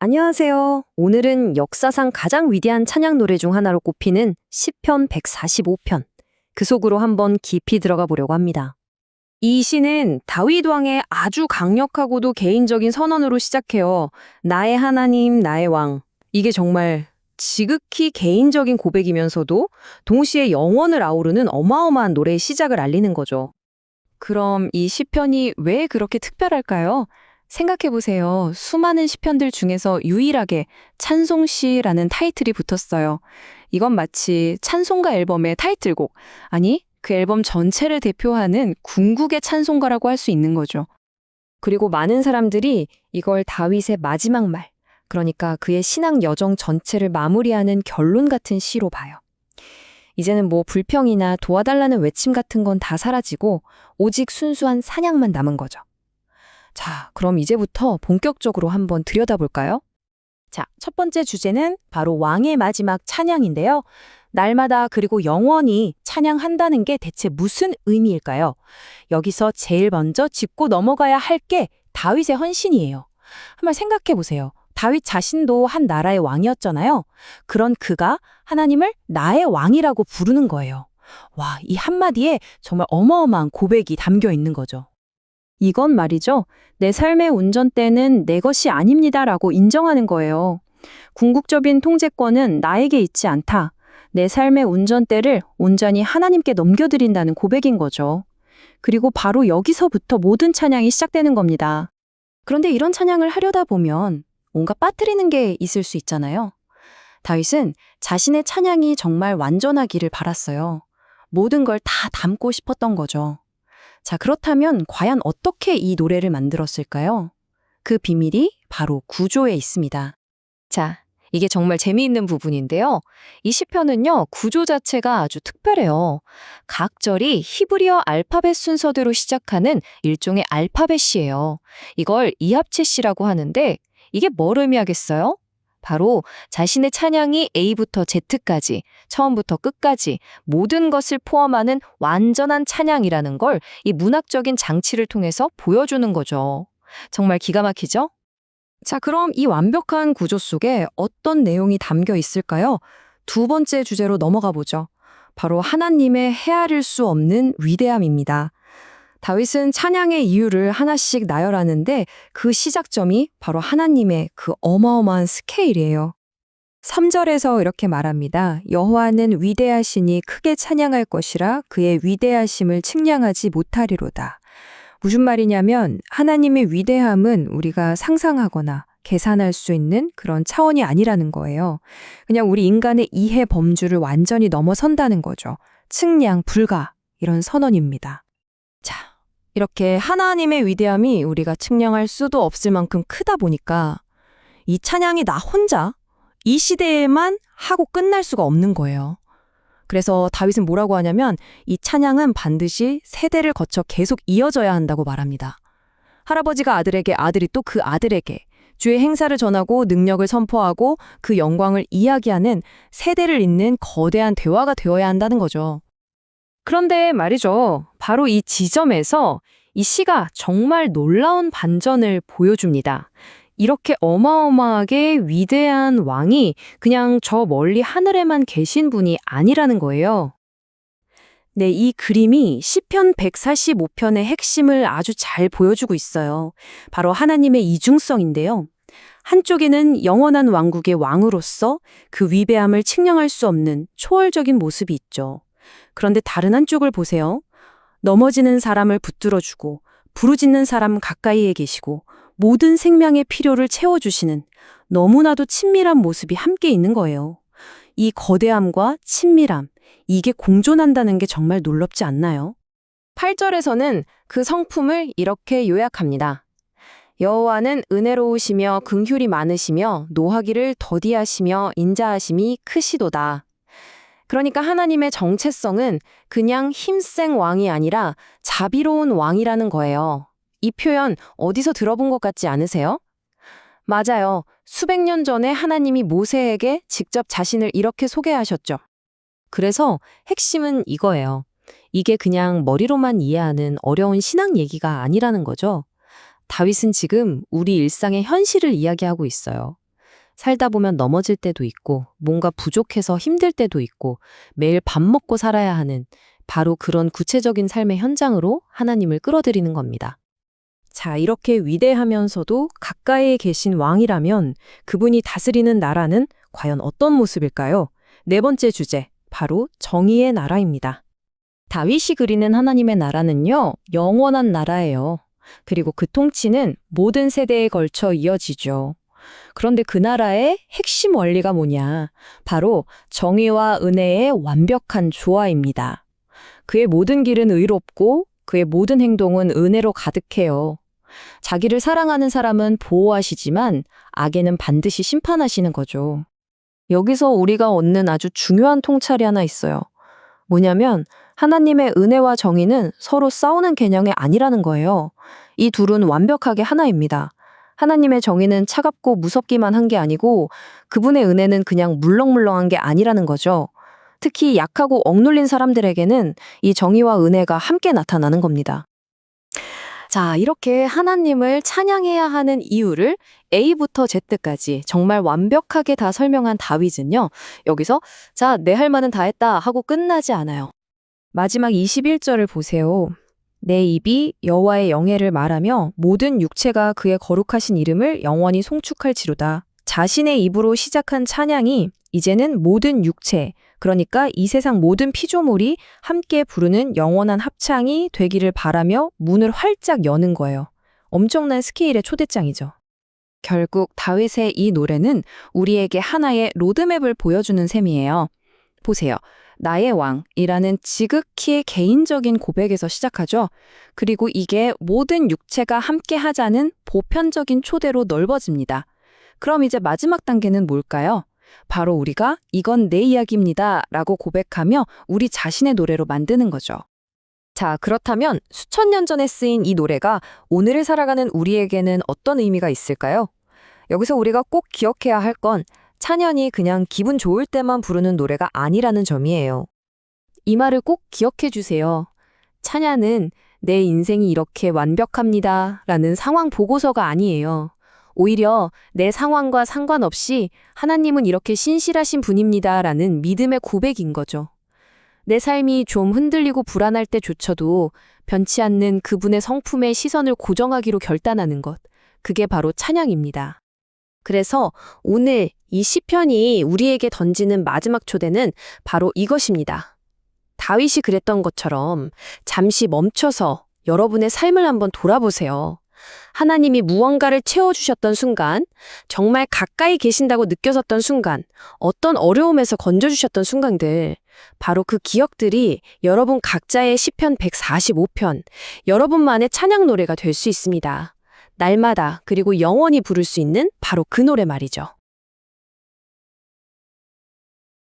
안녕하세요. 오늘은 역사상 가장 위대한 찬양 노래 중 하나로 꼽히는 시편 145편. 그 속으로 한번 깊이 들어가 보려고 합니다. 이 시는 다윗 왕의 아주 강력하고도 개인적인 선언으로 시작해요. 나의 하나님, 나의 왕. 이게 정말 지극히 개인적인 고백이면서도 동시에 영원을 아우르는 어마어마한 노래의 시작을 알리는 거죠. 그럼 이 시편이 왜 그렇게 특별할까요? 생각해보세요. 수많은 시편들 중에서 유일하게 찬송시라는 타이틀이 붙었어요. 이건 마치 찬송가 앨범의 타이틀곡, 아니, 그 앨범 전체를 대표하는 궁극의 찬송가라고 할 수 있는 거죠. 그리고 많은 사람들이 이걸 다윗의 마지막 말, 그러니까 그의 신앙 여정 전체를 마무리하는 결론 같은 시로 봐요. 이제는 뭐 불평이나 도와달라는 외침 같은 건 다 사라지고 오직 순수한 찬양만 남은 거죠. 자, 그럼 이제부터 본격적으로 한번 들여다볼까요? 자, 첫 번째 주제는 바로 왕의 마지막 찬양인데요. 날마다 그리고 영원히 찬양한다는 게 대체 무슨 의미일까요? 여기서 제일 먼저 짚고 넘어가야 할 게 다윗의 헌신이에요. 한번 생각해 보세요. 다윗 자신도 한 나라의 왕이었잖아요. 그런 그가 하나님을 나의 왕이라고 부르는 거예요. 와, 이 한마디에 정말 어마어마한 고백이 담겨 있는 거죠. 이건 말이죠. 내 삶의 운전대는 내 것이 아닙니다라고 인정하는 거예요. 궁극적인 통제권은 나에게 있지 않다. 내 삶의 운전대를 온전히 하나님께 넘겨드린다는 고백인 거죠. 그리고 바로 여기서부터 모든 찬양이 시작되는 겁니다. 그런데 이런 찬양을 하려다 보면 뭔가 빠뜨리는 게 있을 수 있잖아요. 다윗은 자신의 찬양이 정말 완전하기를 바랐어요. 모든 걸 다 담고 싶었던 거죠. 자, 그렇다면 과연 어떻게 이 노래를 만들었을까요? 그 비밀이 바로 구조에 있습니다. 자, 이게 정말 재미있는 부분인데요. 이 시편은요, 구조 자체가 아주 특별해요. 각 절이 히브리어 알파벳 순서대로 시작하는 일종의 알파벳이에요. 이걸 이합체시라고 하는데 이게 뭘 의미하겠어요? 바로 자신의 찬양이 A부터 Z까지, 처음부터 끝까지 모든 것을 포함하는 완전한 찬양이라는 걸 이 문학적인 장치를 통해서 보여주는 거죠. 정말 기가 막히죠? 자, 그럼 이 완벽한 구조 속에 어떤 내용이 담겨 있을까요? 두 번째 주제로 넘어가 보죠. 바로 하나님의 헤아릴 수 없는 위대함입니다. 다윗은 찬양의 이유를 하나씩 나열하는데 그 시작점이 바로 하나님의 그 어마어마한 스케일이에요. 3절에서 이렇게 말합니다. 여호와는 위대하시니 크게 찬양할 것이라 그의 위대하심을 측량하지 못하리로다. 무슨 말이냐면 하나님의 위대함은 우리가 상상하거나 계산할 수 있는 그런 차원이 아니라는 거예요. 그냥 우리 인간의 이해 범주를 완전히 넘어선다는 거죠. 측량 불가 이런 선언입니다. 자, 이렇게 하나님의 위대함이 우리가 측량할 수도 없을 만큼 크다 보니까 이 찬양이 나 혼자 이 시대에만 하고 끝날 수가 없는 거예요. 그래서 다윗은 뭐라고 하냐면 이 찬양은 반드시 세대를 거쳐 계속 이어져야 한다고 말합니다. 할아버지가 아들에게, 아들이 또 그 아들에게 주의 행사를 전하고 능력을 선포하고 그 영광을 이야기하는 세대를 잇는 거대한 대화가 되어야 한다는 거죠. 그런데 말이죠. 바로 이 지점에서 이 시가 정말 놀라운 반전을 보여줍니다. 이렇게 어마어마하게 위대한 왕이 그냥 저 멀리 하늘에만 계신 분이 아니라는 거예요. 네, 이 그림이 시편 145편의 핵심을 아주 잘 보여주고 있어요. 바로 하나님의 이중성인데요. 한쪽에는 영원한 왕국의 왕으로서 그 위대함을 측량할 수 없는 초월적인 모습이 있죠. 그런데 다른 한쪽을 보세요. 넘어지는 사람을 붙들어주고 부르짖는 사람 가까이에 계시고 모든 생명의 필요를 채워주시는 너무나도 친밀한 모습이 함께 있는 거예요. 이 거대함과 친밀함, 이게 공존한다는 게 정말 놀랍지 않나요? 8절에서는 그 성품을 이렇게 요약합니다. 여호와는 은혜로우시며 긍휼이 많으시며 노하기를 더디하시며 인자하심이 크시도다. 그러니까 하나님의 정체성은 그냥 힘센 왕이 아니라 자비로운 왕이라는 거예요. 이 표현 어디서 들어본 것 같지 않으세요? 맞아요. 수백 년 전에 하나님이 모세에게 직접 자신을 이렇게 소개하셨죠. 그래서 핵심은 이거예요. 이게 그냥 머리로만 이해하는 어려운 신앙 얘기가 아니라는 거죠. 다윗은 지금 우리 일상의 현실을 이야기하고 있어요. 살다 보면 넘어질 때도 있고, 뭔가 부족해서 힘들 때도 있고, 매일 밥 먹고 살아야 하는 바로 그런 구체적인 삶의 현장으로 하나님을 끌어들이는 겁니다. 자, 이렇게 위대하면서도 가까이에 계신 왕이라면 그분이 다스리는 나라는 과연 어떤 모습일까요? 네 번째 주제, 바로 정의의 나라입니다. 다윗이 그리는 하나님의 나라는요, 영원한 나라예요. 그리고 그 통치는 모든 세대에 걸쳐 이어지죠. 그런데 그 나라의 핵심 원리가 뭐냐? 바로 정의와 은혜의 완벽한 조화입니다. 그의 모든 길은 의롭고 그의 모든 행동은 은혜로 가득해요. 자기를 사랑하는 사람은 보호하시지만 악에는 반드시 심판하시는 거죠. 여기서 우리가 얻는 아주 중요한 통찰이 하나 있어요. 뭐냐면 하나님의 은혜와 정의는 서로 싸우는 개념이 아니라는 거예요. 이 둘은 완벽하게 하나입니다. 하나님의 정의는 차갑고 무섭기만 한 게 아니고 그분의 은혜는 그냥 물렁물렁한 게 아니라는 거죠. 특히 약하고 억눌린 사람들에게는 이 정의와 은혜가 함께 나타나는 겁니다. 자, 이렇게 하나님을 찬양해야 하는 이유를 A부터 Z까지 정말 완벽하게 다 설명한 다윗은요. 여기서 자, 내 할 말은 다 했다 하고 끝나지 않아요. 마지막 21절을 보세요. 내 입이 여호와의 영예를 말하며 모든 육체가 그의 거룩하신 이름을 영원히 송축할지로다. 자신의 입으로 시작한 찬양이 이제는 모든 육체, 그러니까 이 세상 모든 피조물이 함께 부르는 영원한 합창이 되기를 바라며 문을 활짝 여는 거예요. 엄청난 스케일의 초대장이죠. 결국 다윗의 이 노래는 우리에게 하나의 로드맵을 보여주는 셈이에요. 보세요. 나의 왕이라는 지극히 개인적인 고백에서 시작하죠. 그리고 이게 모든 육체가 함께 하자는 보편적인 초대로 넓어집니다. 그럼 이제 마지막 단계는 뭘까요? 바로 우리가 이건 내 이야기입니다 라고 고백하며 우리 자신의 노래로 만드는 거죠. 자, 그렇다면 수천 년 전에 쓰인 이 노래가 오늘을 살아가는 우리에게는 어떤 의미가 있을까요? 여기서 우리가 꼭 기억해야 할 건 찬연이 그냥 기분 좋을 때만 부르는 노래가 아니라는 점이에요. 이 말을 꼭 기억해 주세요. 찬양은 내 인생이 이렇게 완벽합니다 라는 상황 보고서가 아니에요. 오히려 내 상황과 상관없이 하나님은 이렇게 신실하신 분입니다 라는 믿음의 고백인 거죠. 내 삶이 좀 흔들리고 불안할 때조차도 변치 않는 그분의 성품의 시선을 고정하기로 결단하는 것. 그게 바로 찬양입니다. 그래서 오늘 이 시편이 우리에게 던지는 마지막 초대는 바로 이것입니다. 다윗이 그랬던 것처럼 잠시 멈춰서 여러분의 삶을 한번 돌아보세요. 하나님이 무언가를 채워주셨던 순간, 정말 가까이 계신다고 느껴졌던 순간, 어떤 어려움에서 건져주셨던 순간들, 바로 그 기억들이 여러분 각자의 시편 145편, 여러분만의 찬양 노래가 될 수 있습니다. 날마다 그리고 영원히 부를 수 있는 바로 그 노래 말이죠.